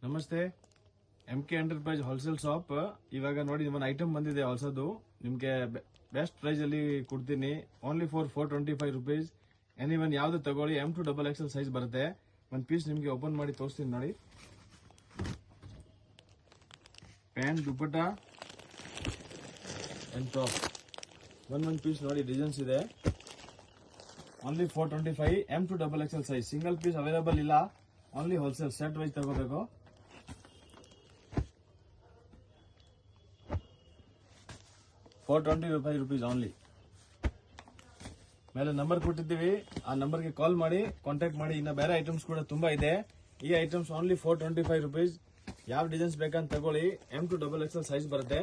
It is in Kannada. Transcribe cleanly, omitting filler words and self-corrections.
ನಮಸ್ತೆ, MK ಎಂಟರ್ಪ್ರೈಸ್ ಹೋಲ್ಸೇಲ್ ಶಾಪ್. ಇವಾಗ ನೋಡಿ ಒಂದು ಐಟಮ್ ಬಂದಿದೆ ಹೊಸದು. ನಿಮ್ಗೆ ಬೆಸ್ಟ್ ಪ್ರೈಸ್ ಅಲ್ಲಿ ಕೊಡ್ತೀನಿ. Only for 425 rupees. ಎನಿವನ್ ಯಾವ್ದು ತಗೊಳ್ಳಿ, M2 XXL ಸೈಜ್ ಬರುತ್ತೆ. ಒಂದ್ ಪೀಸ್ ನಿಮ್ಗೆ ಓಪನ್ ಮಾಡಿ ತೋರಿಸ್ತೀನಿ ನೋಡಿ. ಪ್ಯಾಂಟ್, ದುಪಟ್ಟ ಅಂಡ್ ಟಾಪ್ ಒಂದ್ ಪೀಸ್ ನೋಡಿ, ಡಿಸೈನ್ಸ್ ಇದೆ. Only 425 M2 XXL size. Single piece available ಇಲ್ಲ, ಓನ್ಲಿ ಹೋಲ್ಸೇಲ್ ಸೆಟ್ ವೈಸ್ ತಗೋಬೇಕು. 425 rupees ಓನ್ಲಿ. ಮೇಲೆ ನಂಬರ್ ಕೊಟ್ಟಿದ್ದೀವಿ, ಆ ನಂಬರ್ಗೆ ಕಾಲ್ ಮಾಡಿ ಕಾಂಟ್ಯಾಕ್ಟ್ ಮಾಡಿ. ಇನ್ನ ಬೇರೆ ಐಟಮ್ಸ್ ಕೂಡ ತುಂಬಾ ಇದೆ. ಈ ಐಟಮ್ಸ್ ಓನ್ಲಿ 425 rupees. ಯಾವ ಡಿಸೈನ್ಸ್ ಬೇಕಂತ ತಗೊಳ್ಳಿ. M2 XXL ಸೈಜ್ ಬರುತ್ತೆ.